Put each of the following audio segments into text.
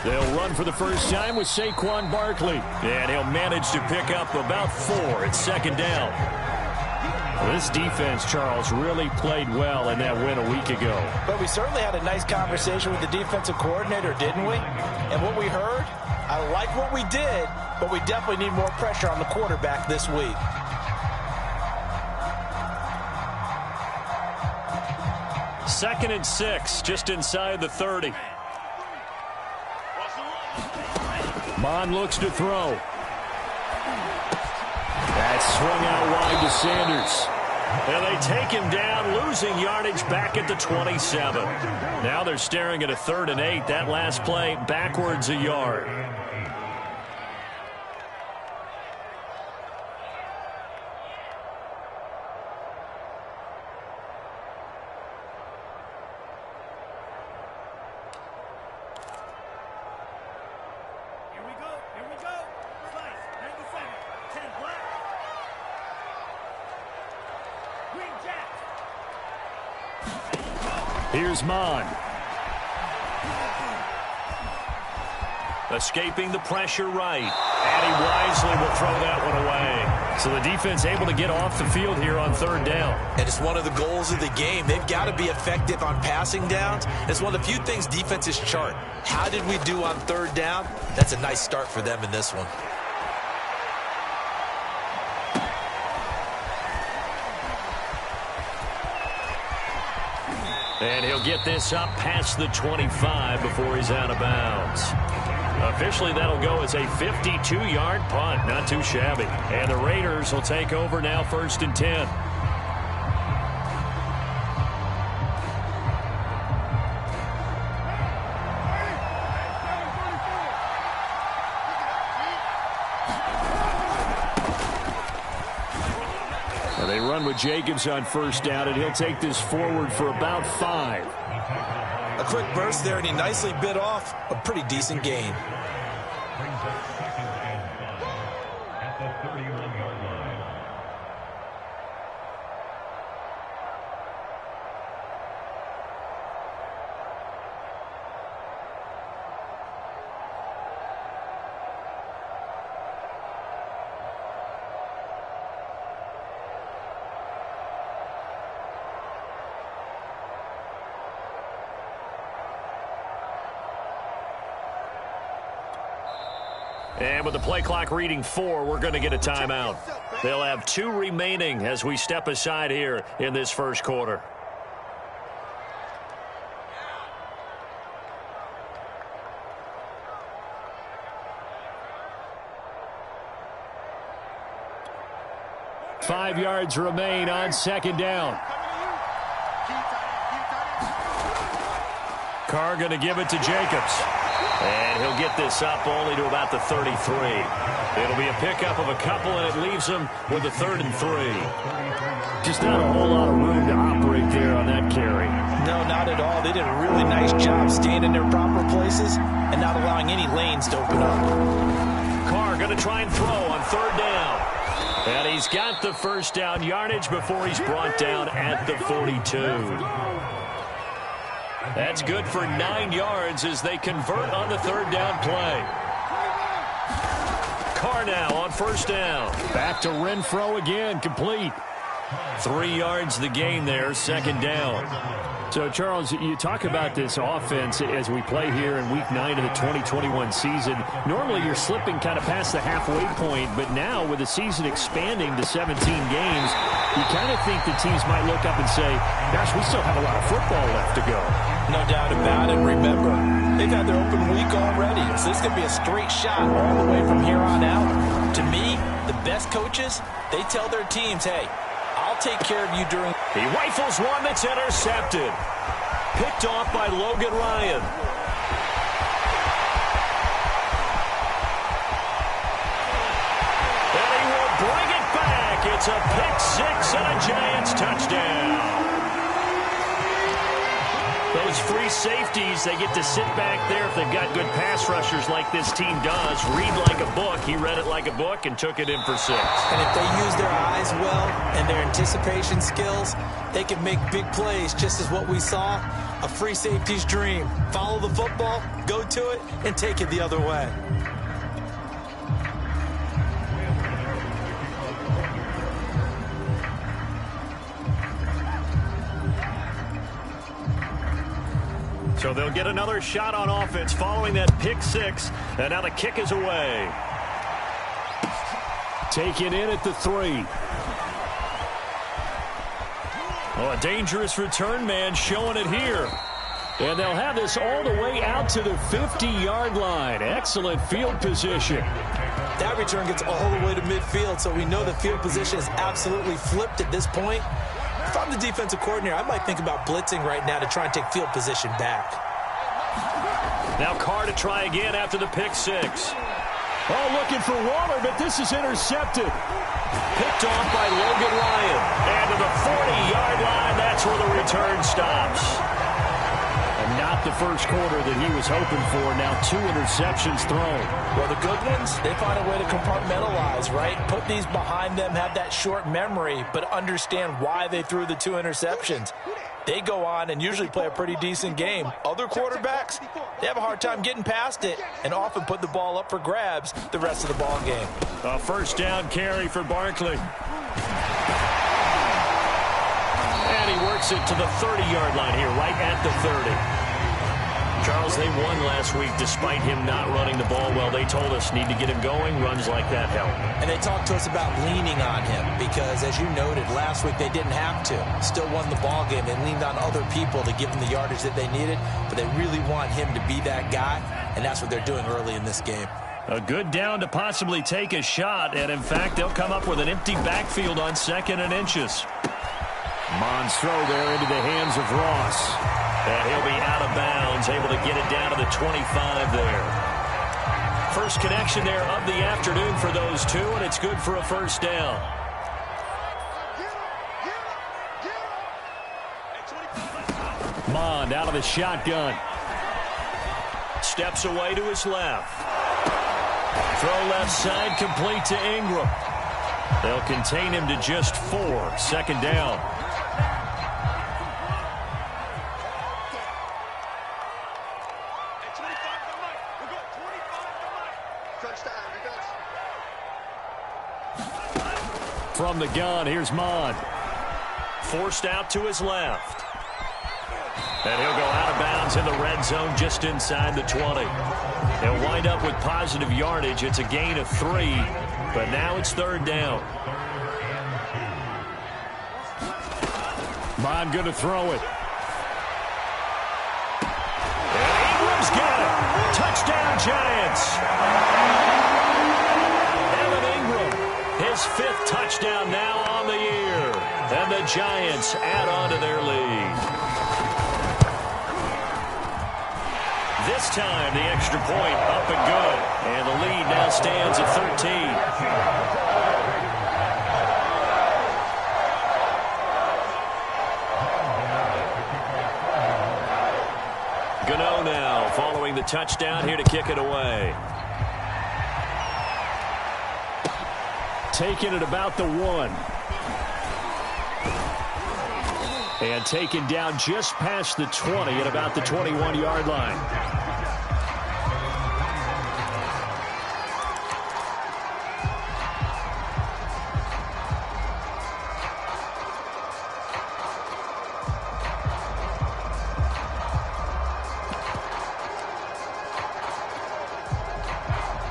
They'll run for the first time with Saquon Barkley. And he'll manage to pick up about 4 at second down. This defense, Charles, really played well in that win a week ago. But we certainly had a nice conversation with the defensive coordinator, didn't we? And what we heard, I like what we did, but we definitely need more pressure on the quarterback this week. Second and 6, just inside the 30. Bond looks to throw. That's swung out wide to Sanders. And they take him down, losing yardage back at the 27. Now they're staring at a 3rd and 8. That last play backwards a yard. Here's Mon. Escaping the pressure right. And he wisely will throw that one away. So the defense able to get off the field here on 3rd down. And it's one of the goals of the game. They've got to be effective on passing downs. It's one of the few things defenses chart. How did we do on 3rd down? That's a nice start for them in this one. And he'll get this up past the 25 before he's out of bounds. Officially, that'll go as a 52-yard punt. Not too shabby. And the Raiders will take over now 1st and 10. They run with Jacobs on 1st down, and he'll take this forward for about 5. A quick burst there, and he nicely bit off a pretty decent gain. And with the play clock reading 4, we're going to get a timeout. They'll have 2 remaining as we step aside here in this first quarter. Five yards remain on 2nd down. Carr going to give it to Jacobs. And he'll get this up only to about the 33. It'll be a pickup of a couple, and it leaves him with a 3rd and 3. Just not a whole lot of room to operate there on that carry. No, not at all. They did a really nice job staying in their proper places and not allowing any lanes to open up. Carr going to try and throw on 3rd down. And he's got the first down yardage before he's brought down at the 42. That's good for 9 yards as they convert on the 3rd down play. Carr now on 1st down. Back to Renfro again, complete. 3 yards the gain there, 2nd down. So, Charles, you talk about this offense as we play here in Week 9 of the 2021 season. Normally, you're slipping kind of past the halfway point, but now with the season expanding to 17 games, you kind of think the teams might look up and say, gosh, we still have a lot of football left to go. No doubt about it. Remember, they've had their open week already, so this could be a straight shot all the way from here on out. To me, the best coaches, they tell their teams, hey, I'll take care of you during... He rifles one that's intercepted. Picked off by Logan Ryan. And he will bring it back. It's a pick 6 and a Giants touchdown. Those free safeties, they get to sit back there if they've got good pass rushers like this team does. Read like a book. He read it like a book and took it in for 6. And if they use their eyes well and their anticipation skills, they can make big plays, just as what we saw A free safety's dream. Follow the football, go to it, and take it the other way. So they'll get another shot on offense following that pick six. And now the kick is away. Taken in at the 3. Oh, a dangerous return man showing it here. And they'll have this all the way out to the 50-yard line. Excellent field position. That return gets all the way to midfield, so we know the field position is absolutely flipped at this point. If I'm the defensive coordinator, I might think about blitzing right now to try and take field position back. Now Carr to try again after the pick six. Oh, looking for Waller, but this is intercepted. Picked off by Logan Ryan. And to the 40-yard line, that's where the return stops. And not the first quarter that he was hoping for. Now 2 interceptions thrown. Well, the good ones, they find a way to compartmentalize, right? Put these behind them, have that short memory, but understand why they threw the 2 interceptions. They go on and usually play a pretty decent game. Other quarterbacks, they have a hard time getting past it and often put the ball up for grabs the rest of the ball game. A first down carry for Barkley. And he works it to the 30-yard line here, right at the 30. Charles, they won last week despite him not running the ball well. They told us need to get him going. Runs like that help. And they talked to us about leaning on him because, as you noted, last week they didn't have to. Still won the ball game. They leaned on other people to give them the yardage that they needed, but they really want him to be that guy, and that's what they're doing early in this game. A good down to possibly take a shot, and in fact, they'll come up with an empty backfield on 2nd and inches. Mond's throw there into the hands of Ross. And he'll be out of bounds, able to get it down to the 25 there. First connection there of the afternoon for those two, and it's good for a first down. Mond out of the shotgun. Steps away to his left. Throw left side, complete to Ingram. They'll contain him to just 4. 2nd down. From the gun, here's Mond. Forced out to his left. And he'll go out of bounds in the red zone just inside the 20. They'll wind up with positive yardage. It's a gain of 3, but now it's 3rd down. Mond going to throw it. And Ingram's got it. Touchdown, Giants. His 5th touchdown now on the year. And the Giants add on to their lead. This time, the extra point up and good. And the lead now stands at 13. Gano now following the touchdown here to kick it away. Taken at about the 1. And taken down just past the 20 at about the 21-yard line.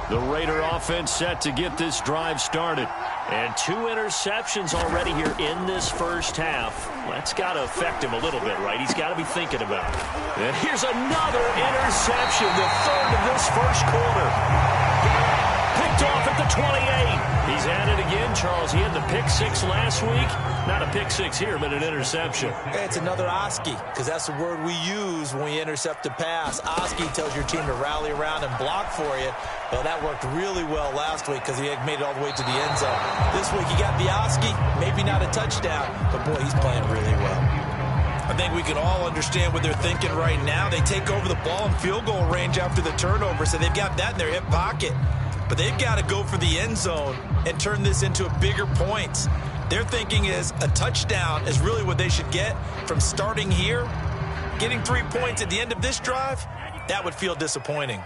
The Raider offense set to get this drive started. And 2 interceptions already here in this first half. That's got to affect him a little bit, right? He's got to be thinking about it. And here's another interception, the 3rd of this first quarter. Picked off at the 28. He's at it again, Charles. He had the pick 6 last week. Not a pick 6 here, but an interception. Hey, it's another Oski, because that's the word we use when we intercept a pass. Oski tells your team to rally around and block for you. Well, that worked really well last week because he had made it all the way to the end zone. This week he got the Oski, maybe not a touchdown, but boy, he's playing really well. I think we can all understand what they're thinking right now. They take over the ball in field goal range after the turnover, so they've got that in their hip pocket. But they've got to go for the end zone and turn this into a bigger points. Their thinking is a touchdown is really what they should get from starting here Getting 3 points at the end of this drive, that would feel disappointing.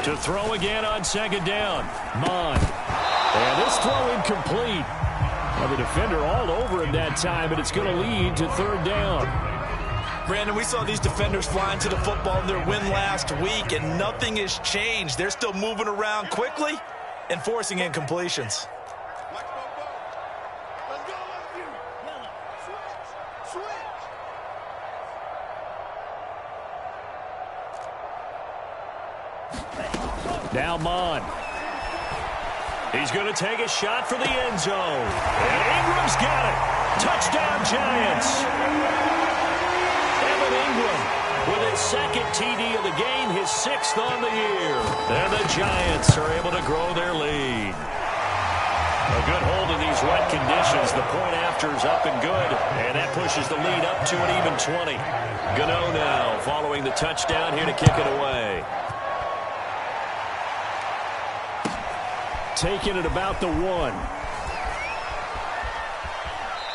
To throw again on second down. Mon. And this throw incomplete. Well, the defender all over him that time, and it's going to lead to third down. Brandon, we saw these defenders flying to the football in their win last week, and nothing has changed. They're still moving around quickly and forcing incompletions. Now Mon. He's going to take a shot for the end zone. And Ingram's got it. Touchdown, Giants. Evan Ingram with his second TD of the game, his 6th on the year. And the Giants are able to grow their lead. A good hold in these wet conditions. The point after is up and good. And that pushes the lead up to an even 20. Gano now following the touchdown here to kick it away. Taking it about the 1.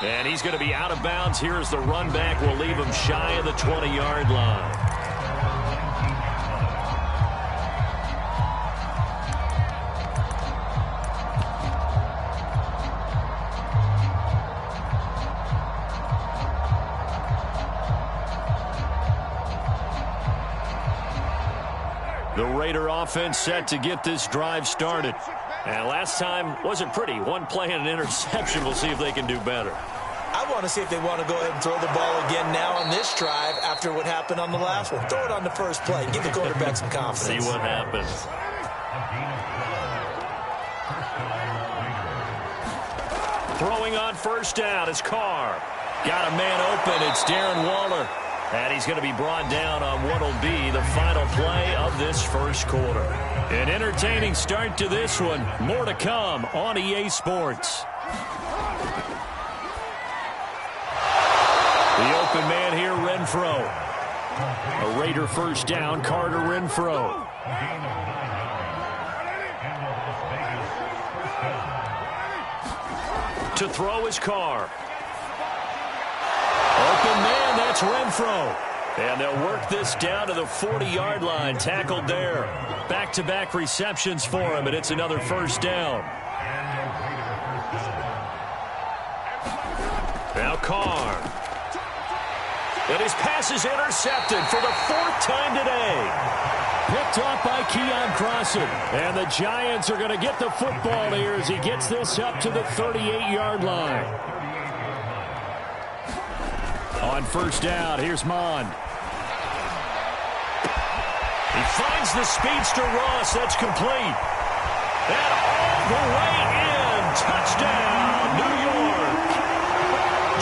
And he's going to be out of bounds. Here's the run back. We'll leave him shy of the 20-yard line. The Raider offense set to get this drive started. And last time wasn't pretty. One play and an interception. We'll see if they can do better. I want to see if they want to go ahead and throw the ball again now on this drive after what happened on the last one. Throw it on the first play. Give the quarterback some confidence. See what happens. Throwing on first down is Carr. Got a man open. It's Darren Waller. And he's going to be brought down on what will be the final play of this first quarter. An entertaining start to this one. More to come on EA Sports. The open man here, Renfro. A Raider first down, Carter Renfro. To throw is Carr. Open man, that's Renfro. And they'll work this down to the 40-yard line. Tackled there. Back-to-back receptions for him, and it's another first down. Now Carr. And his pass is intercepted for the 4th time today. Picked off by Keon Crossan. And the Giants are going to get the football here as he gets this up to the 38-yard line. On first down, here's Mon. He finds the speedster Ross. That's complete. And all the way in. Touchdown, New York.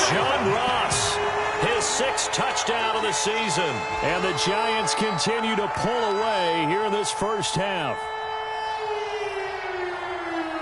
John Ross, his 6th touchdown of the season. And the Giants continue to pull away here in this first half.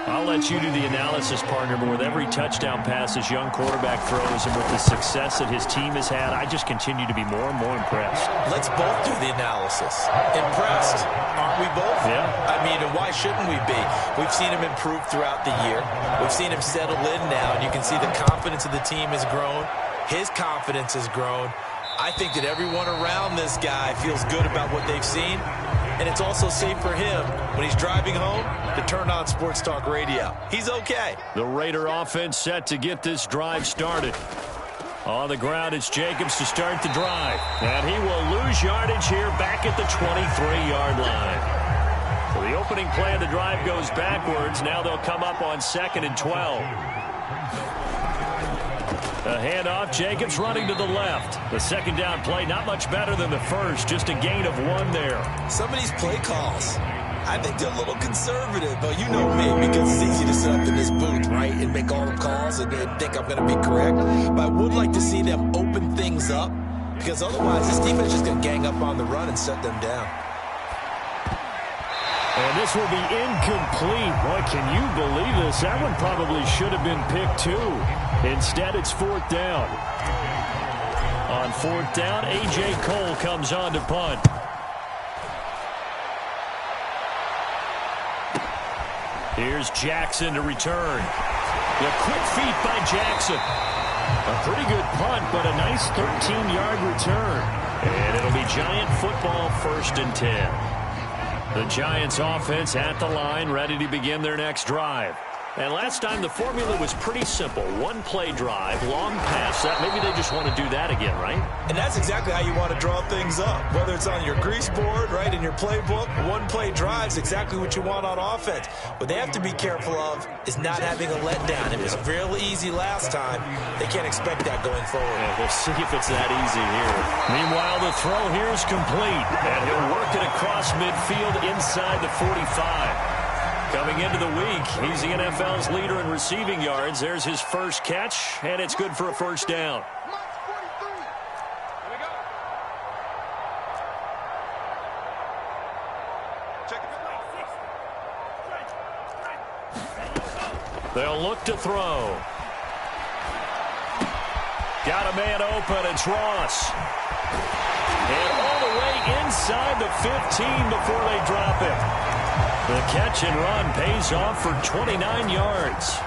I'll let you do the analysis, partner, but with every touchdown pass his young quarterback throws and with the success that his team has had, I just continue to be more and more impressed. Let's both do the analysis. Impressed, aren't we both? Yeah. I mean, and why shouldn't we be? We've seen him improve throughout the year. We've seen him settle in now, and you can see the confidence of the team has grown. His confidence has grown. I think that everyone around this guy feels good about what they've seen. And it's also safe for him when he's driving home to turn on Sports Talk Radio. He's okay. The Raider offense set to get this drive started. On the ground, it's Jacobs to start the drive. And he will lose yardage here back at the 23-yard line. So the opening play of the drive goes backwards. Now they'll come up on 2nd and 12. A handoff, Jacobs running to the left. The second down play, not much better than the first, just a gain of 1 there. Some of these play calls, I think they're a little conservative, but you know me, because it's easy to sit up in this booth, right, and make all the calls and think I'm going to be correct. But I would like to see them open things up, because otherwise this defense is just going to gang up on the run and shut them down. And this will be incomplete. Boy, can you believe this? That one probably should have been picked too. Instead, it's 4th down. On 4th down, A.J. Cole comes on to punt. Here's Jackson to return. The quick feet by Jackson. A pretty good punt, but a nice 13-yard return. And it'll be Giant football, 1st and 10. The Giants offense at the line, ready to begin their next drive. And last time, the formula was pretty simple. One-play drive, long pass. Maybe they just want to do that again, right? And that's exactly how you want to draw things up. Whether it's on your grease board, right, in your playbook, one-play drive is exactly what you want on offense. What they have to be careful of is not having a letdown. It was real easy last time. They can't expect that going forward. Yeah, we'll see if it's that easy here. Meanwhile, the throw here is complete. And he'll work it across midfield inside the 45. Coming into the week, he's the NFL's leader in receiving yards. There's his first catch, and it's good for a 1st down. They'll look to throw. Got a man open. It's Ross. And all the way inside the 15 before they drop it. The catch and run pays off for 29 yards.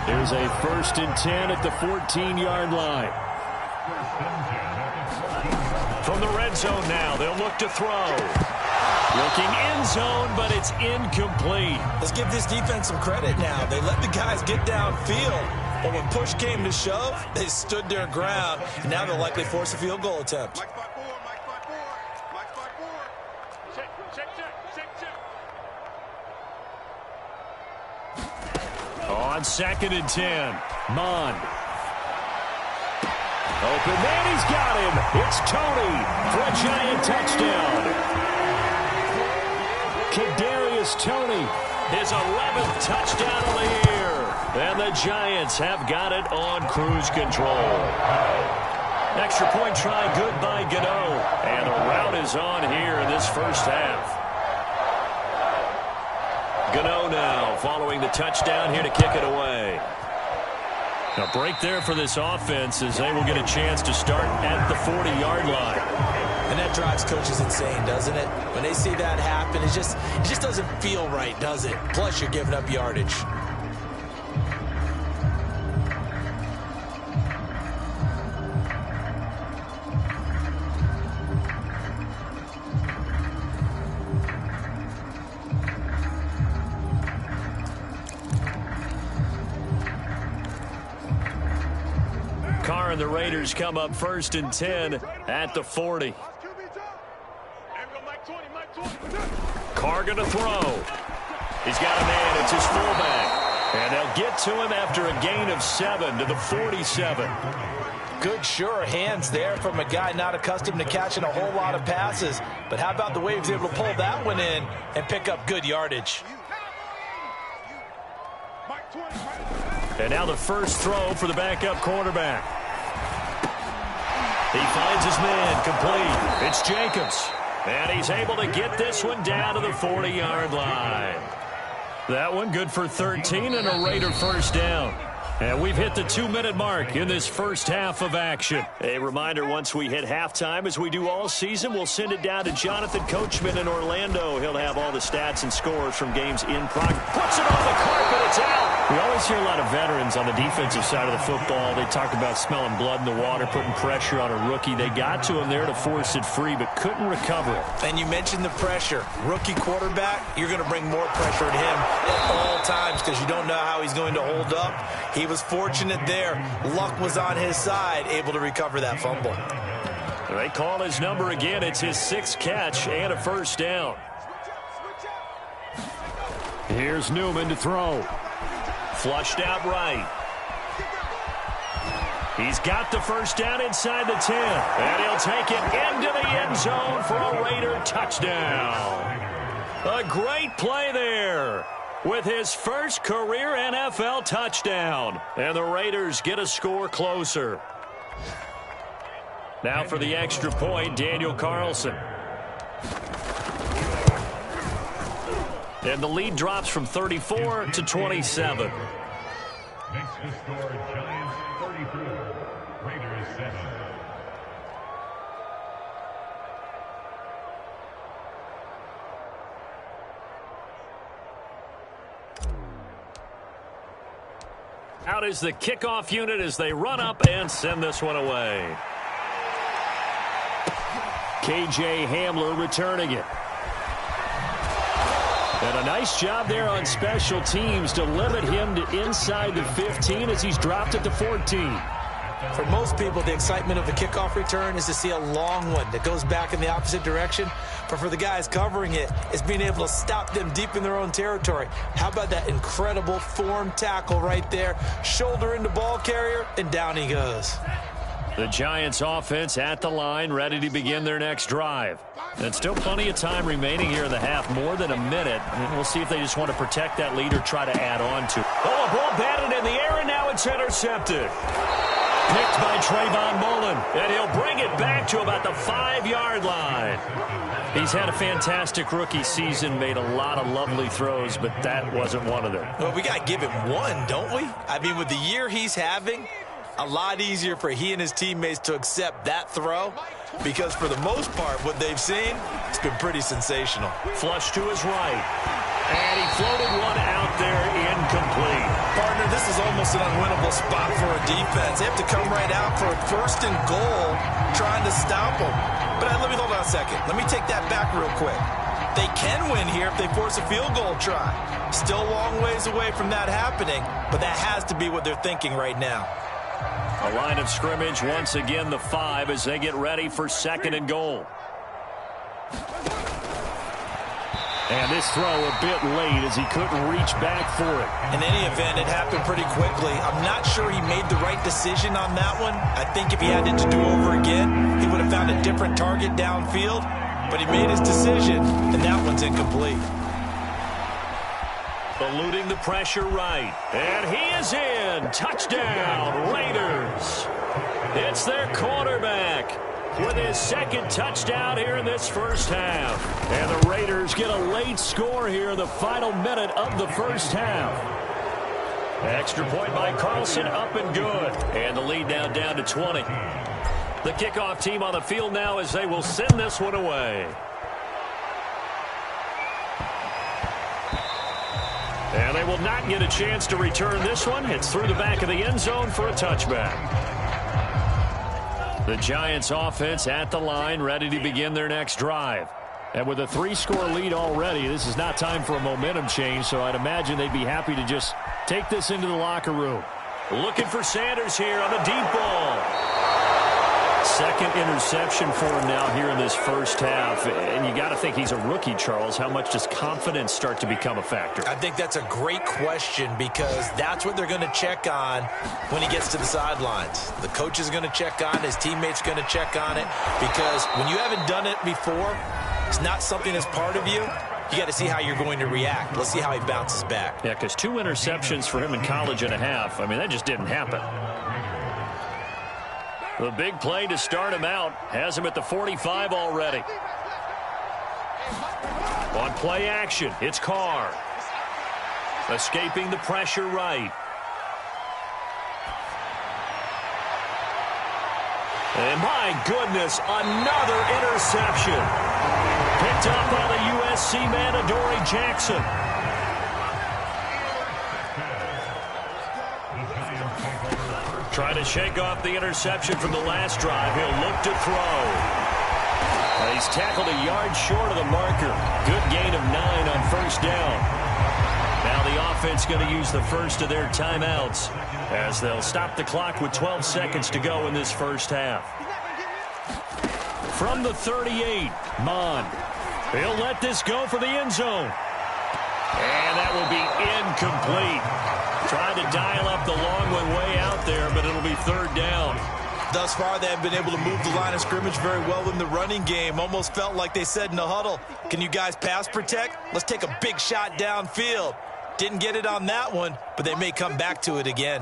There's a 1st and 10 at the 14-yard line. From the red zone now, they'll look to throw. Looking end zone, but it's incomplete. Let's give this defense some credit now. They let the guys get downfield. But when push came to shove, they stood their ground. And now they'll likely force a field goal attempt. On 2nd and 10, Mond. Open man, he's got him. It's Tony for a Giant touchdown. Kadarius Toney, his 11th touchdown of the year. And the Giants have got it on cruise control. Extra point try good by Gano. And the route is on here in this first half. Gano now following the touchdown here to kick it away. A break there for this offense as they will get a chance to start at the 40-yard line. And that drives coaches insane, doesn't it? When they see that happen, it just doesn't feel right, does it? Plus, you're giving up yardage. And the Raiders come up 1st and 10 at the 40. Carr going to throw. He's got a man. It's his fullback. And they'll get to him after a gain of 7 to the 47. Good, sure hands there from a guy not accustomed to catching a whole lot of passes. But how about the way he was able to pull that one in and pick up good yardage? And now the first throw for the backup quarterback. He finds his man complete. It's Jacobs. And he's able to get this one down to the 40-yard line. That one good for 13 and a Raider 1st down. And we've hit the 2-minute mark in this first half of action. A reminder, once we hit halftime, as we do all season, we'll send it down to Jonathan Coachman in Orlando. He'll have all the stats and scores from games in progress. Puts it on the carpet. It's out. We always hear a lot of veterans on the defensive side of the football. They talk about smelling blood in the water, putting pressure on a rookie. They got to him there to force it free, but couldn't recover it. And you mentioned the pressure. Rookie quarterback, you're going to bring more pressure at him at all times because you don't know how he's going to hold up. He was fortunate there. Luck was on his side, able to recover that fumble. They call his number again. It's his 6th catch and a 1st down. Here's Newman to throw. Flushed out right. He's got the 1st down inside the 10. And he'll take it into the end zone for a Raider touchdown. A great play there with his first career NFL touchdown. And the Raiders get a score closer. Now for the extra point, Daniel Carlson. And the lead drops from 34 to 27. Makes the score Giants 33, Raiders 7. Out is the kickoff unit as they run up and send this one away. K.J. Hamler returning it. And a nice job there on special teams to limit him to inside the 15 as he's dropped at the 14. For most people, the excitement of a kickoff return is to see a long one that goes back in the opposite direction. But for the guys covering it, it's being able to stop them deep in their own territory. How about that incredible form tackle right there? Shoulder into ball carrier, and down he goes. The Giants offense at the line, ready to begin their next drive. And still plenty of time remaining here in the half, more than a minute. And we'll see if they just want to protect that lead or try to add on to it. Oh, a ball batted in the air, and now it's intercepted. Picked by Trayvon Mullen, and he'll bring it back to about the 5-yard line. He's had a fantastic rookie season, made a lot of lovely throws, but that wasn't one of them. Well, we got to give him one, don't we? I mean, with the year he's having, a lot easier for he and his teammates to accept that throw, because for the most part, what they've seen, it's been pretty sensational. Flush to his right, and he floated one out there incomplete. Partner, this is almost an unwinnable spot for a defense. They have to come right out for a 1st and goal, trying to stop them. But let me hold on a second. Let me take that back real quick. They can win here if they force a field goal try. Still a long ways away from that happening, but that has to be what they're thinking right now. A line of scrimmage, once again the 5 as they get ready for 2nd and goal. And this throw a bit late as he couldn't reach back for it. In any event, it happened pretty quickly. I'm not sure he made the right decision on that one. I think if he had it to do over again, he would have found a different target downfield. But he made his decision, and that one's incomplete. Eluding the pressure right. And he is in. Touchdown, Raiders. It's their quarterback with his 2nd touchdown here in this first half. And the Raiders get a late score here in the final minute of the first half. Extra point by Carlson, up and good. And the lead now down to 20. The kickoff team on the field now as they will send this one away. And they will not get a chance to return this one. It's through the back of the end zone for a touchback. The Giants offense at the line, ready to begin their next drive. And with a 3-score lead already, this is not time for a momentum change, so I'd imagine they'd be happy to just take this into the locker room. Looking for Sanders here on a deep ball. 2nd interception for him now here in this first half. And you got to think he's a rookie, Charles. How much does confidence start to become a factor? I think that's a great question because that's what they're going to check on when he gets to the sidelines. The coach is going to check on it. His teammates are going to check on it because when you haven't done it before, it's not something that's part of you. You got to see how you're going to react. Let's see how he bounces back. Yeah, because 2 interceptions for him in college and a half. I mean, that just didn't happen. The big play to start him out has him at the 45 already. On play action, it's Carr. Escaping the pressure right. And my goodness, another interception. Picked up by the USC man, Adoree Jackson. Trying to shake off the interception from the last drive. He'll look to throw. He's tackled a yard short of the marker. Good gain of 9 on 1st down. Now the offense going to use the first of their timeouts as they'll stop the clock with 12 seconds to go in this first half. From the 38, Mond. He'll let this go for the end zone. And that will be incomplete. Trying to dial up the long one way out there, but it'll be 3rd down. Thus far, they have been able to move the line of scrimmage very well in the running game. Almost felt like they said in the huddle, can you guys pass protect? Let's take a big shot downfield. Didn't get it on that one, but they may come back to it again.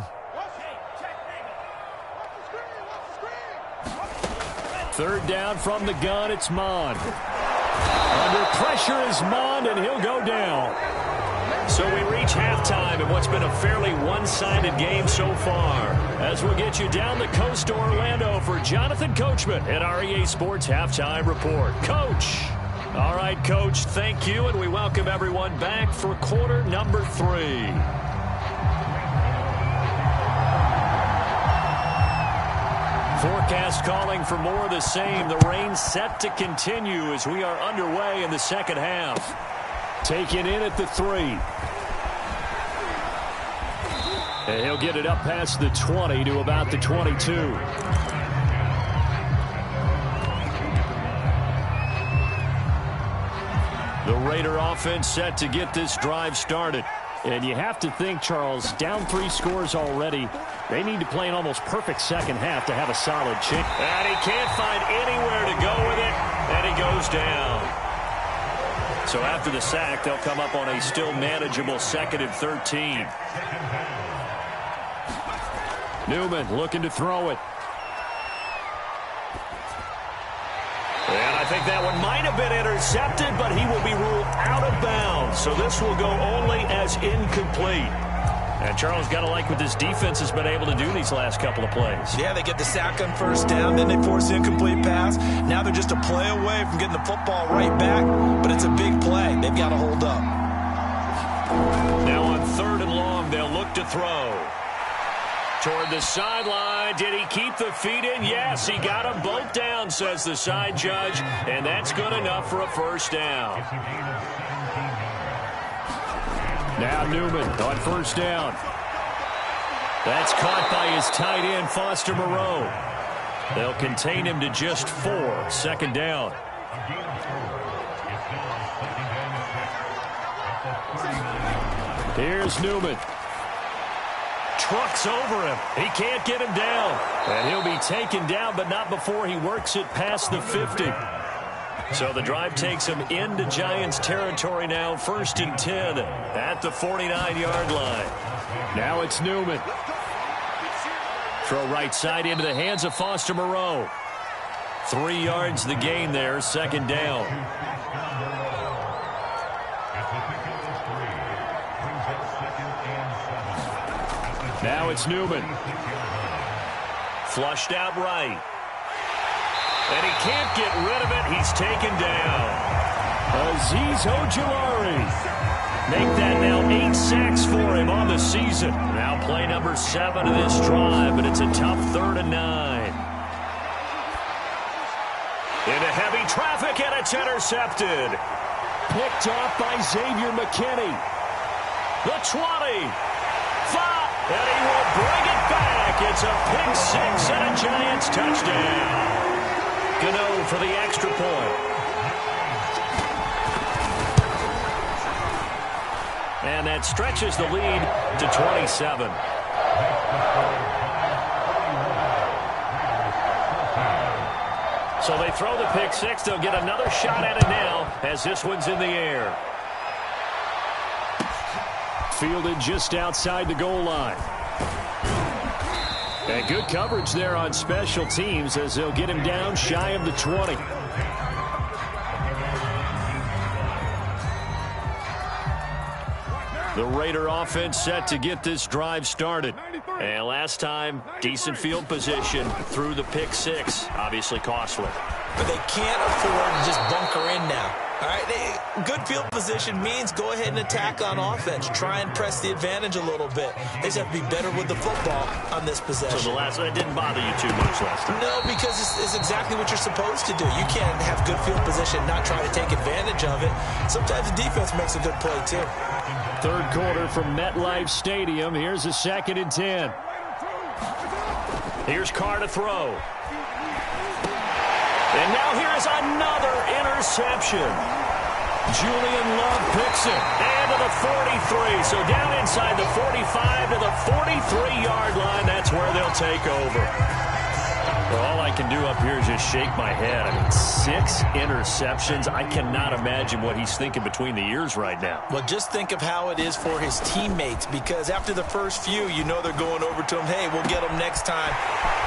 3rd down from the gun, it's Mond. Under pressure is Mond, and he'll go down. So we reach halftime in what's been a fairly one-sided game so far. As we'll get you down the coast to Orlando for Jonathan Coachman at our EA Sports Halftime Report. Coach. All right, Coach, thank you, and we welcome everyone back for quarter number 3. Forecast calling for more of the same. The rain set to continue as we are underway in the second half. Taken in at the 3. And he'll get it up past the 20 to about the 22. The Raider offense set to get this drive started. And you have to think, Charles, down 3 scores already. They need to play an almost perfect second half to have a solid chance. And he can't find anywhere to go with it, and he goes down. So after the sack, they'll come up on a still manageable 2nd and 13. Newman looking to throw it. And I think that one might have been intercepted, but he will be ruled out of bounds. So this will go only as incomplete. And Charles, got to like what this defense has been able to do these last couple of plays. Yeah, they get the sack on first down, then they force the incomplete pass. Now they're just a play away from getting the football right back, but it's a big play. They've got to hold up. Now on 3rd and long, they'll look to throw. Toward the sideline. Did he keep the feet in? Yes, he got them both down, says the side judge, and that's good enough for a first down. Now Newman on first down. That's caught by his tight end, Foster Moreau. They'll contain him to just 4. 2nd down. Here's Newman. Trucks over him. He can't get him down. And he'll be taken down, but not before he works it past the 50. So the drive takes him into Giants territory now. 1st and 10 at the 49-yard line. Now it's Newman. Throw right side into the hands of Foster Moreau. 3 yards the gain there. 2nd down. Now it's Newman. Flushed out right. And he can't get rid of it. He's taken down. Azeez Ojulari. Make that now 8 sacks for him on the season. Now play number 7 of this drive, but it's a tough 3rd and 9. Into heavy traffic, and it's intercepted. Picked off by Xavier McKinney. The 20. 5. And he will bring it back. It's a pick 6 and a Giants touchdown. Gano for the extra point. And that stretches the lead to 27. So they throw the pick 6. They'll get another shot at it now as this one's in the air. Fielded just outside the goal line. And good coverage there on special teams as they'll get him down shy of the 20. The Raider offense set to get this drive started. And last time, decent field position through the pick 6. Obviously costly. But they can't afford to just bunker in now. All right, good field position means go ahead and attack on offense. Try and press the advantage a little bit. They just have to be better with the football on this possession. So that didn't bother you too much last time? No, because it's exactly what you're supposed to do. You can't have good field position, not try to take advantage of it. Sometimes the defense makes a good play, too. 3rd quarter from MetLife Stadium. Here's a 2nd and 10. Here's Carr to throw. And now here is another interception. Julian Love picks it. And to the 43. So down inside the 45 to the 43-yard line. That's where they'll take over. Well, all I can do up here is just shake my head. I mean, 6 interceptions. I cannot imagine what he's thinking between the ears right now. Well, just think of how it is for his teammates, because after the first few, you know they're going over to him, hey, we'll get him next time.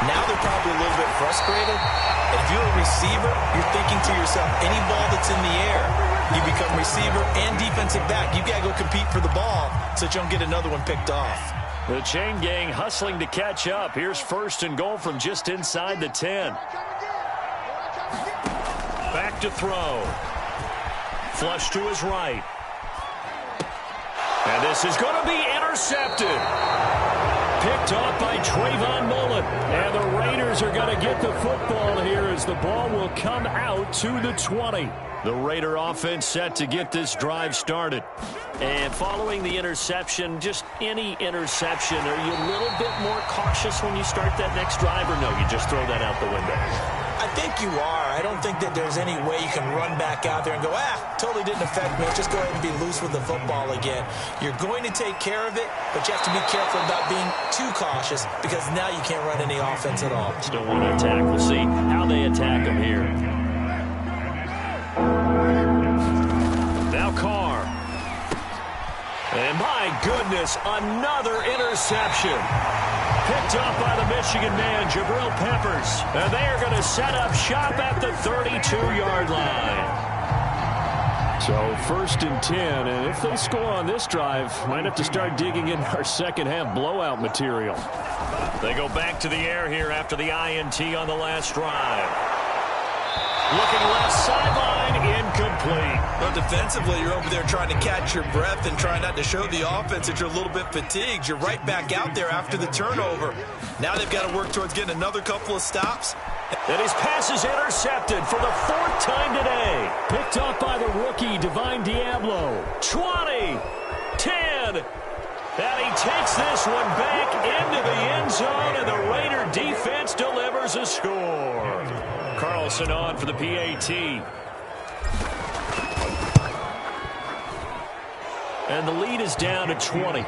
Now they're probably a little bit frustrated. And if you're a receiver, you're thinking to yourself, any ball that's in the air, you become receiver and defensive back. You've got to go compete for the ball so that you don't get another one picked off. The chain gang hustling to catch up. Here's 1st and goal from just inside the 10. Back to throw. Flush to his right. And this is going to be intercepted. picked off by Trayvon Mullen. And the Raiders are going to get the football here as the ball will come out to the 20. The Raider offense set to get this drive started. And following the interception, just any interception, are you a little bit more cautious when you start that next drive, or no, you just throw that out the window? I think you are. I don't think that there's any way you can run back out there and go, totally didn't affect me. Just go ahead and be loose with the football again. You're going to take care of it, but you have to be careful about being too cautious because now you can't run any offense at all. Still want to attack. We'll see how they attack them here. Now Carr. And my goodness, another interception. Picked off by the Michigan man, Jabril Peppers. And they are going to set up shop at the 32-yard line. So 1st and 10, and if they score on this drive, might have to start digging in our second-half blowout material. They go back to the air here after the INT on the last drive. Looking left sideline, incomplete. Well, defensively, you're over there trying to catch your breath and trying not to show the offense that you're a little bit fatigued. You're right back out there after the turnover. Now they've got to work towards getting another couple of stops. And his pass is intercepted for the 4th time today. Picked off by the rookie, Divine Diablo. 20, 10, and he takes this one back into the end zone, and the Raider defense delivers a score. Carlson on for the PAT. And the lead is down to 20.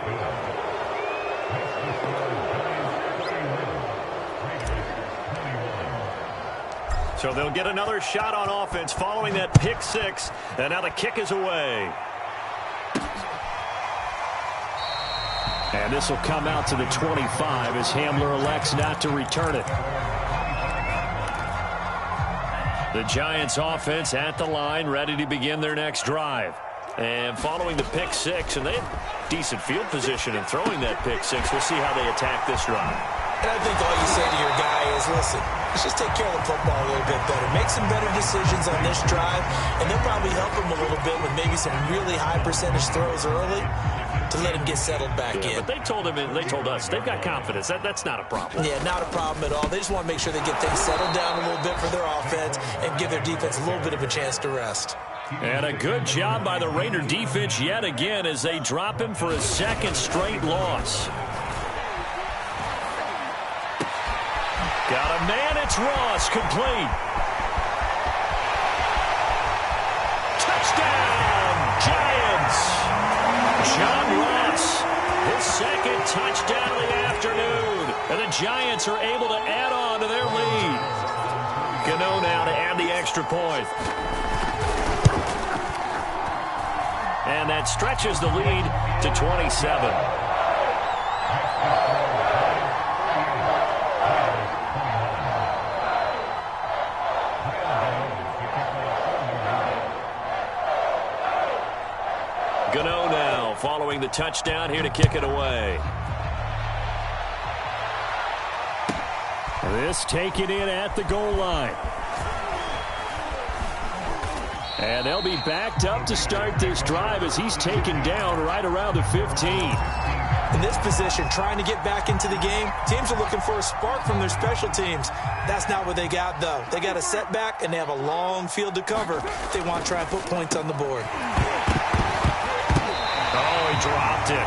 So they'll get another shot on offense following that pick six. And now the kick is away. And this will come out to the 25 as Hamler elects not to return it. The Giants offense at the line, ready to begin their next drive. And following the pick six, and they have decent field position in throwing that pick six. We'll see how they attack this drive. And I think all you say to your guy is, listen, let's just take care of the football a little bit better. Make some better decisions on this drive, and they'll probably help him a little bit with maybe some really high percentage throws early to let him get settled back in. But they told him, and they told us, they've got confidence. That's not a problem. Yeah, not a problem at all. They just want to make sure they get things settled down a little bit for their offense and give their defense a little bit of a chance to rest. And a good job by the Raider defense yet again as they drop him for a 2nd straight loss. Got a man, it's Ross, complete. Touchdown, Giants. John Ross, his 2nd touchdown of the afternoon. And the Giants are able to add on to their lead. Gano now to add the extra point. And that stretches the lead to 27. Gano now following the touchdown here to kick it away. This taken in at the goal line. And they'll be backed up to start this drive as he's taken down right around the 15. In this position, trying to get back into the game, teams are looking for a spark from their special teams. That's not what they got, though. They got a setback, and they have a long field to cover if they want to try and put points on the board. Oh, he dropped it.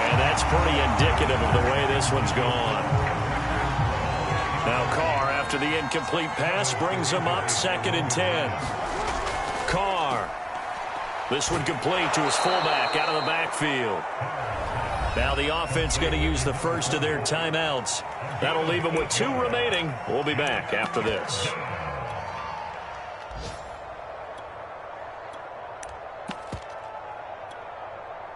And that's pretty indicative of the way this one's gone. Now Carr, after the incomplete pass, brings him up 2nd and 10. Carr. This one complete to his fullback out of the backfield. Now the offense going to use the first of their timeouts. That'll leave them with 2 remaining. We'll be back after this.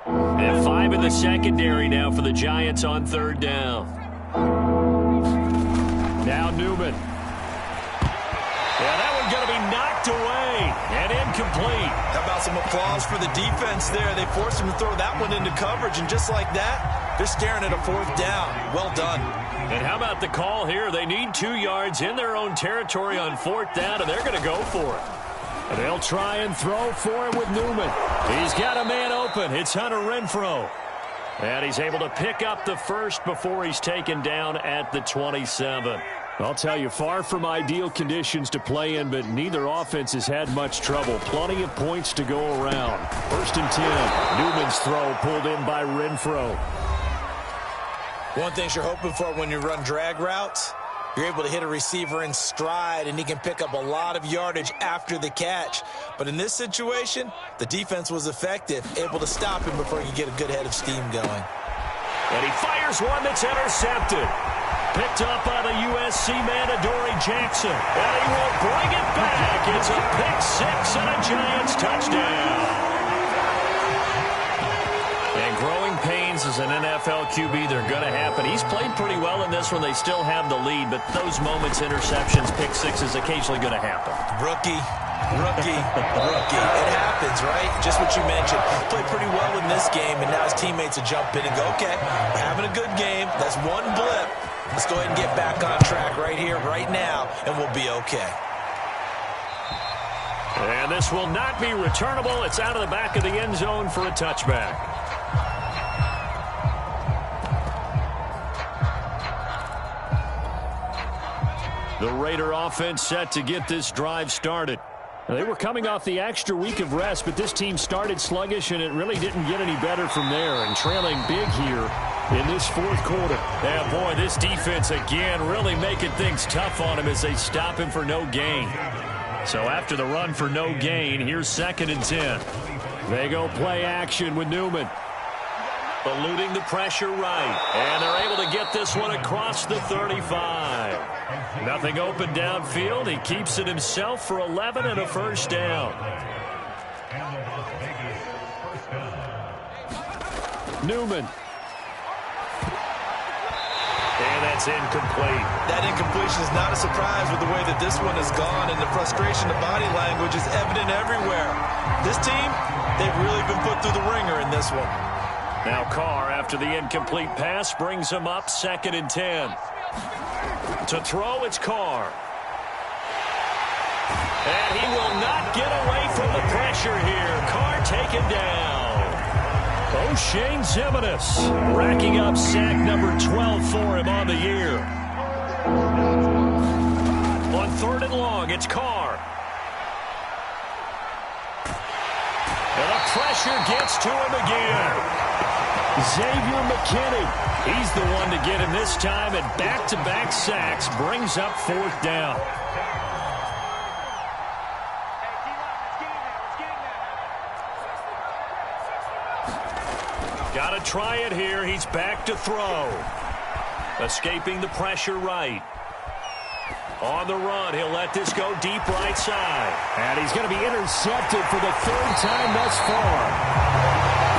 And 5 in the secondary now for the Giants on 3rd down. Now Newman. Yeah, that one's going to be knocked away and incomplete. How about some applause for the defense there? They forced him to throw that one into coverage, and just like that, they're staring at a 4th down. Well done. And how about the call here? They need 2 yards in their own territory on 4th down, and they're going to go for it. And they'll try and throw for it with Newman. He's got a man open. It's Hunter Renfrow. And he's able to pick up the first before he's taken down at the 27. I'll tell you, far from ideal conditions to play in, but neither offense has had much trouble. Plenty of points to go around. 1st and 10. Newman's throw pulled in by Renfro. One thing you're hoping for when you run drag routes, you're able to hit a receiver in stride, and he can pick up a lot of yardage after the catch. But in this situation, the defense was effective, able to stop him before he could get a good head of steam going. And he fires one that's intercepted. Picked up by the USC man, Adoree Jackson. And he will bring it back. It's a pick six and a Giants touchdown. And growing pains as an NFL QB, they're going to happen. He's played pretty well in this one. They still have the lead, but those moments, interceptions, pick sixes, occasionally going to happen. Rookie. It happens, right? Just what you mentioned. Played pretty well in this game, and now his teammates will jump in and go, okay, we're having a good game. That's one blip. Let's go ahead and get back on track right here, right now, and we'll be okay. And this will not be returnable. It's out of the back of the end zone for a touchback. The Raider offense set to get this drive started. They were coming off the extra week of rest, but this team started sluggish, and it really didn't get any better from there, and trailing big here in this 4th quarter. Yeah, boy, this defense again really making things tough on him as they stop him for no gain. So after the run for no gain, here's 2nd and 10. They go play action with Newman. Eluding the pressure right. And they're able to get this one across the 35. Nothing open downfield. He keeps it himself for 11 and a first down. Newman. And that's incomplete. That incompletion is not a surprise with the way that this one has gone, and the frustration of body language is evident everywhere. This team, they've really been put through the ringer in this one. Now Carr, after the incomplete pass, brings him up 2nd and 10. To throw, it's Carr. And he will not get away from the pressure here. Carr taken down. O'Shane Ximines racking up sack number 12 for him on the year. On 3rd and long, it's Carr. And the pressure gets to him again. Xavier McKinney, he's the one to get him this time, and back-to-back sacks brings up 4th down. Got to try it here. He's back to throw. Escaping the pressure right. On the run, he'll let this go deep right side. And he's going to be intercepted for the 3rd time thus far.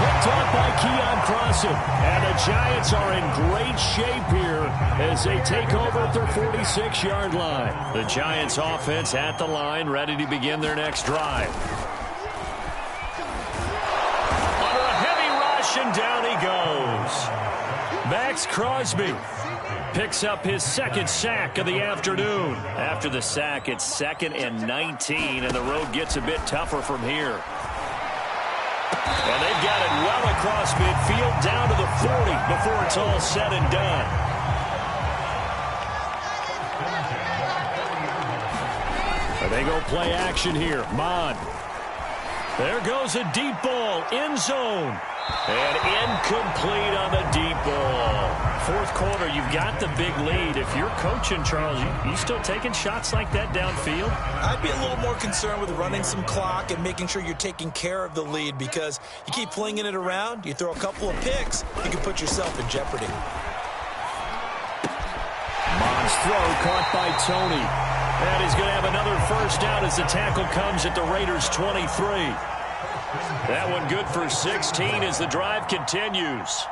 Picked off by Keon Crossen. And the Giants are in great shape here as they take over at their 46-yard line. The Giants offense at the line, ready to begin their next drive. Under a heavy rush, and down he goes. Max Crosby picks up his 2nd sack of the afternoon. After the sack, it's 2nd and 19, and the road gets a bit tougher from here. And they've got it well across midfield, down to the 40 before it's all said and done. They go play action here. Mon. There goes a deep ball, end zone. And incomplete on the deep ball. 4th quarter, you've got the big lead. If you're coaching, Charles, you still taking shots like that downfield? I'd be a little more concerned with running some clock and making sure you're taking care of the lead, because you keep flinging it around, you throw a couple of picks, you can put yourself in jeopardy. Mon's throw caught by Tony. And he's going to have another first down as the tackle comes at the Raiders' 23. That one good for 16 as the drive continues.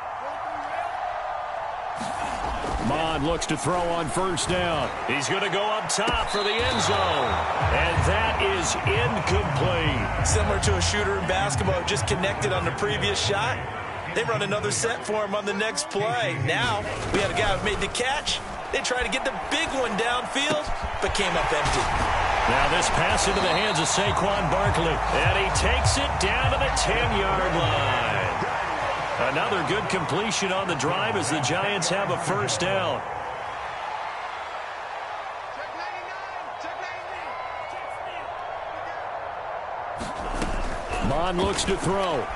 Mon looks to throw on first down. He's going to go up top for the end zone. And that is incomplete. Similar to a shooter in basketball, just connected on the previous shot. They run another set for him on the next play. Now, we had a guy who made the catch. They tried to get the big one downfield, but came up empty. Now this pass into the hands of Saquon Barkley. And he takes it down to the 10-yard line. Another good completion on the drive as the Giants have a first down. Mon looks to throw.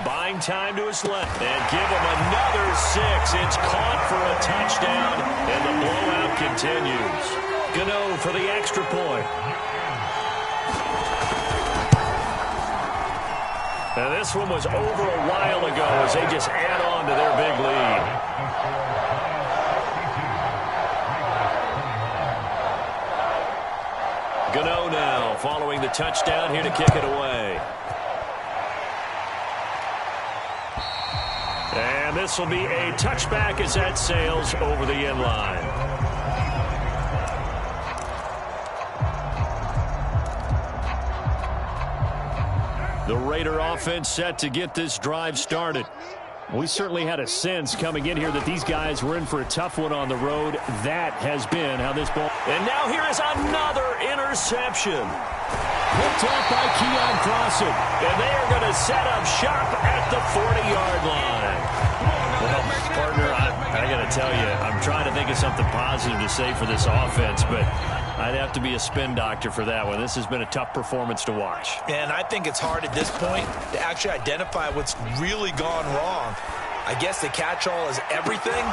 Buying time to his left and give him another 6. It's caught for a touchdown, and the blowout continues. Gano for the extra point. And this one was over a while ago as they just add on to their big lead. Gano now following the touchdown here to kick it away. And this will be a touchback as that sails over the end line. The Raider offense set to get this drive started. We certainly had a sense coming in here that these guys were in for a tough one on the road. That has been how this ball... And now here is another interception. Picked off by Keon Crossen. And they are going to set up shop at the 40-yard line. Well, partner, I got to tell you, I'm trying to think of something positive to say for this offense, but I'd have to be a spin doctor for that one. This has been a tough performance to watch. And I think it's hard at this point to actually identify what's really gone wrong. I guess the catch-all is everything.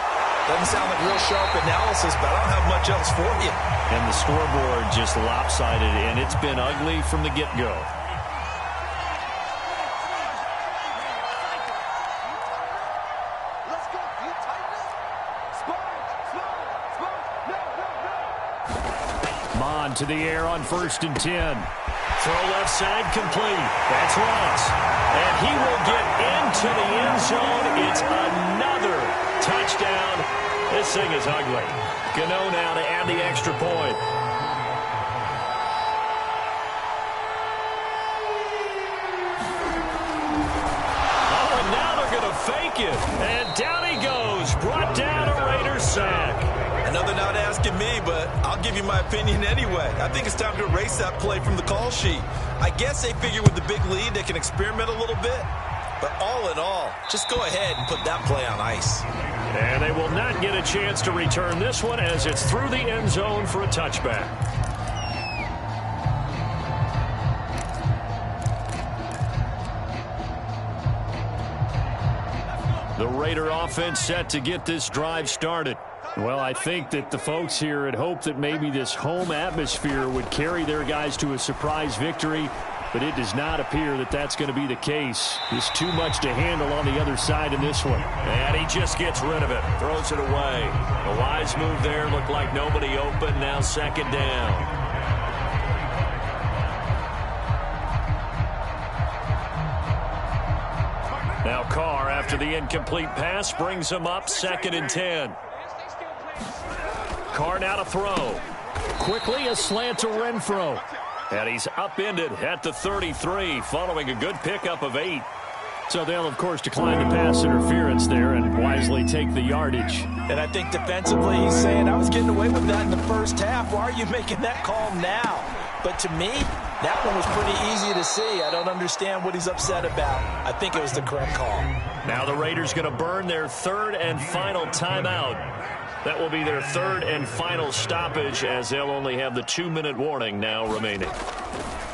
Doesn't sound like real sharp analysis, but I don't have much else for you. And the scoreboard just lopsided, and it's been ugly from the get-go. Mon to the air on 1st and 10. Throw left side complete. That's Ross. And he will get into the end zone. It's another touchdown. This thing is ugly. Gano now to add the extra point. Oh, and now they're going to fake it. And down he goes. Brought down a Raider sack. Another not asking me, but I'll give you my opinion anyway. I think it's time to erase that play from the call sheet. I guess they figure with the big lead they can experiment a little bit. But all in all, just go ahead and put that play on ice. And they will not get a chance to return this one as it's through the end zone for a touchback. The Raider offense set to get this drive started. Well, I think that the folks here had hoped that maybe this home atmosphere would carry their guys to a surprise victory, but it does not appear that that's going to be the case. There's too much to handle on the other side in this one. And he just gets rid of it, throws it away. A wise move there, looked like nobody open, now 2nd down. Now Carr, after the incomplete pass, brings him up 2nd and 10. Carr now to throw. Quickly a slant to Renfro. And he's upended at the 33 following a good pickup of 8. So they'll, of course, decline the pass interference there and wisely take the yardage. And I think defensively he's saying, I was getting away with that in the first half. Why are you making that call now? But to me, that one was pretty easy to see. I don't understand what he's upset about. I think it was the correct call. Now the Raiders going to burn their 3rd and final timeout. That will be their 3rd and final stoppage as they'll only have the 2-minute warning now remaining.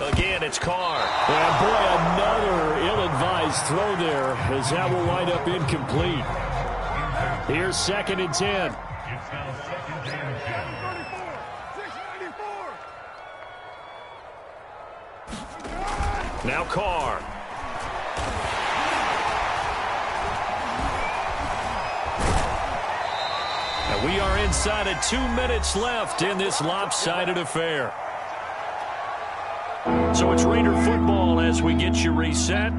Again, it's Carr. And boy, another ill-advised throw there as that will wind up incomplete. Here's 2nd and 10. It's now 2nd and 10. Now Carr. And we are inside of 2 minutes left in this lopsided affair. So it's Raider football as we get you reset.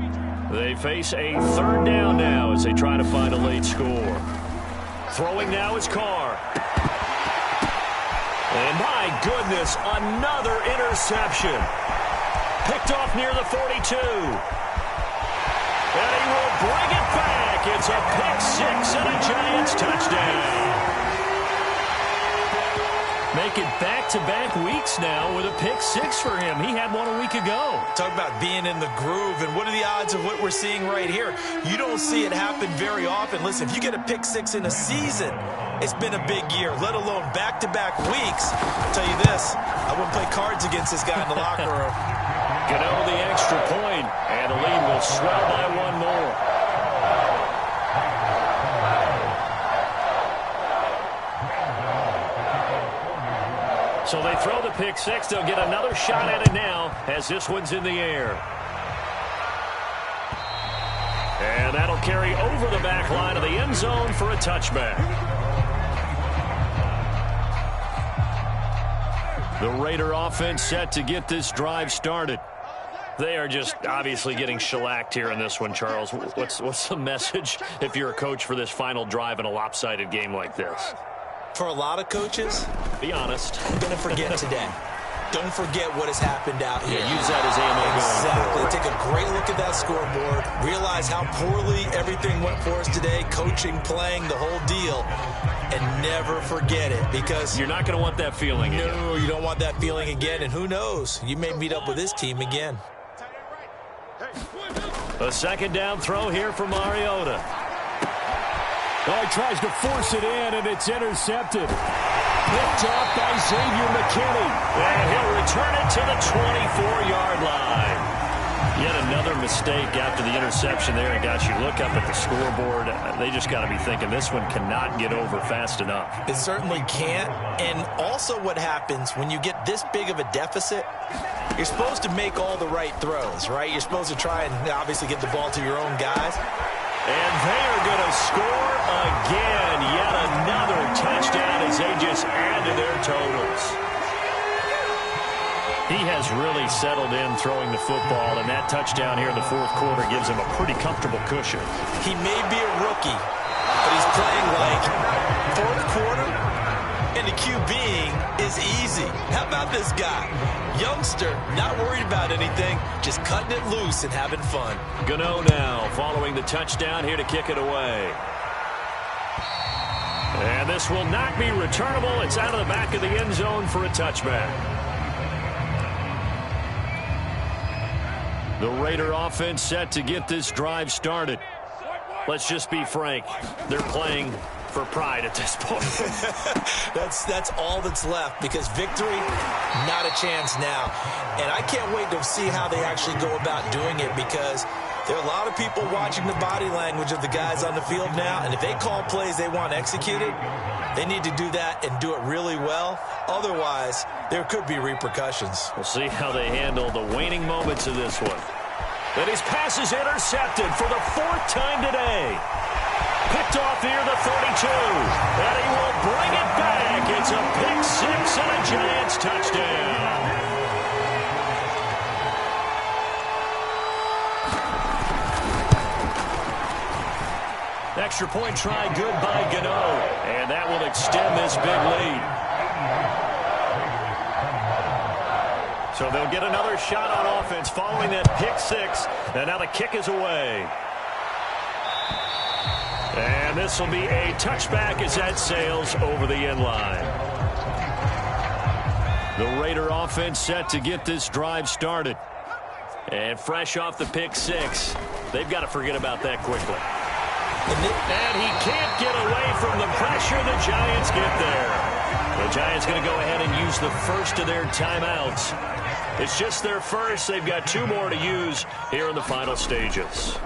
They face a 3rd down now as they try to find a late score. Throwing now is Carr. And my goodness, another interception. Picked off near the 42. And he will bring it back. It's a pick 6 and a Giants touchdown. Make it back-to-back weeks now with a pick-6 for him. He had one a week ago. Talk about being in the groove, and what are the odds of what we're seeing right here? You don't see it happen very often. Listen, if you get a pick-6 in a season, it's been a big year, let alone back-to-back weeks. I'll tell you this, I wouldn't play cards against this guy in the locker room. Gano the extra point, and the lead will swell by one more. So they throw the pick-6. They'll get another shot at it now as this one's in the air. And that'll carry over the back line of the end zone for a touchback. The Raider offense set to get this drive started. They are just obviously getting shellacked here in this one, Charles. What's the message if you're a coach for this final drive in a lopsided game like this? For a lot of coaches, be honest, I'm going to forget today. Don't forget what has happened out here. Yeah, use that as ammo going Exactly. Take a great look at that scoreboard. Realize how poorly everything went for us today. Coaching, playing, the whole deal. And never forget it, because you're not going to want that feeling again. No, you don't want that feeling again. And who knows? You may meet up with this team again. A second down throw here for Mariota. Oh, he tries to force it in, and it's intercepted. Picked off by Xavier McKinney. And he'll return it to the 24-yard line. Yet another mistake after the interception there. And, guys, you look up at the scoreboard, they just got to be thinking this one cannot get over fast enough. It certainly can't. And also what happens when you get this big of a deficit, you're supposed to make all the right throws, right? You're supposed to try and obviously get the ball to your own guys. And they are going to score again. Yet another touchdown as they just add to their totals. He has really settled in throwing the football, and that touchdown here in the fourth quarter gives him a pretty comfortable cushion. He may be a rookie, but he's playing like fourth quarter, and the QBing is easy. How about this guy? Youngster, not worried about anything, just cutting it loose and having fun. Gano now following the touchdown here to kick it away. And this will not be returnable. It's out of the back of the end zone for a touchback. The Raider offense set to get this drive started. Let's just be frank. They're playing for pride at this point. That's all that's left, because victory, not a chance now. And I can't wait to see how they actually go about doing it, because there are a lot of people watching the body language of the guys on the field now, and if they call plays they want executed, they need to do that and do it really well. Otherwise, there could be repercussions. We'll see how they handle the waning moments of this one. And his pass is intercepted for the fourth time today. Picked off near the 32. And he will bring it back. It's a pick-6 and a Giants touchdown. Extra point try good by Gano. And that will extend this big lead. So they'll get another shot on offense following that pick-6. And now the kick is away. And this will be a touchback as that sails over the end line. The Raider offense set to get this drive started. And fresh off the pick-6, they've got to forget about that quickly. And he can't get away from the pressure. The Giants get there. The Giants going to go ahead and use the first of their timeouts. It's just their first. They've got two more to use here in the final stages.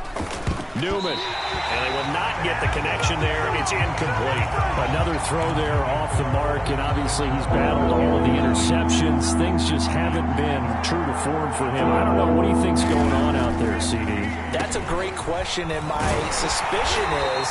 Newman. And they will not get the connection there. It's incomplete. Another throw there off the mark, and obviously he's battled all of the interceptions. Things just haven't been true to form for him. I don't know. What do you think's going on out there, CD? That's a great question, and my suspicion is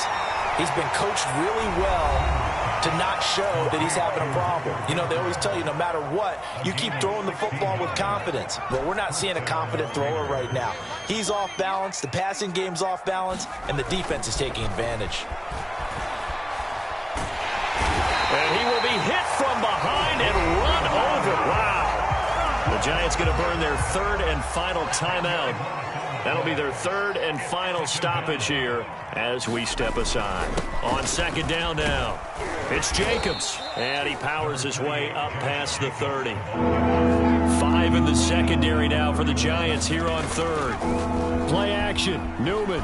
he's been coached really well to not show that he's having a problem. You know, they always tell you no matter what, you keep throwing the football with confidence. Well, we're not seeing a confident thrower right now. He's off balance, the passing game's off balance, and the defense is taking advantage. And he will be hit from behind and run over. Wow. The Giants going to burn their third and final timeout That'll be their third and final stoppage here as we step aside. On second down now, it's Jacobs, and he powers his way up past the 30. 5 in the secondary now for the Giants here on third. Play action, Newman.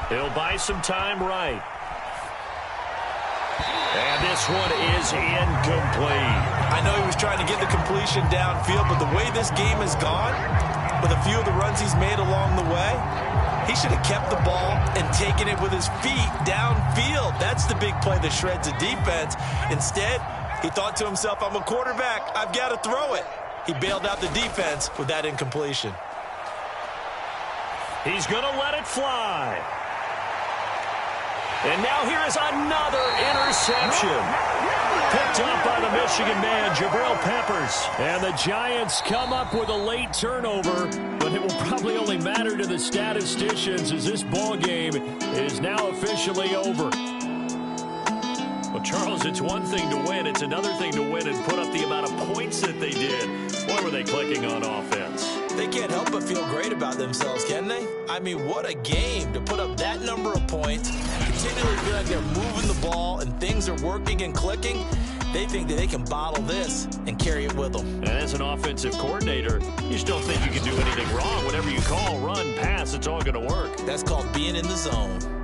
He'll buy some time right. And this one is incomplete. I know he was trying to get the completion downfield, but the way this game has gone, with a few of the runs he's made along the way, he should have kept the ball and taken it with his feet downfield. That's the big play that shreds the defense. Instead, he thought to himself, I'm a quarterback, I've got to throw it. He bailed out the defense with that incompletion. He's going to let it fly. And now here is another interception. Picked up by the Michigan man, Jabril Peppers. And the Giants come up with a late turnover, but it will probably only matter to the statisticians as this ball game is now officially over. Well, Charles, it's one thing to win. It's another thing to win and put up the amount of points that they did. Boy, were they clicking on offense. They can't help but feel great about themselves, can they? I mean, what a game to put up that number of points, continually feel like they're moving the ball and things are working and clicking. They think that they can bottle this and carry it with them. And as an offensive coordinator, you just don't think you can do anything wrong. Whatever you call, run, pass, it's all going to work. That's called being in the zone.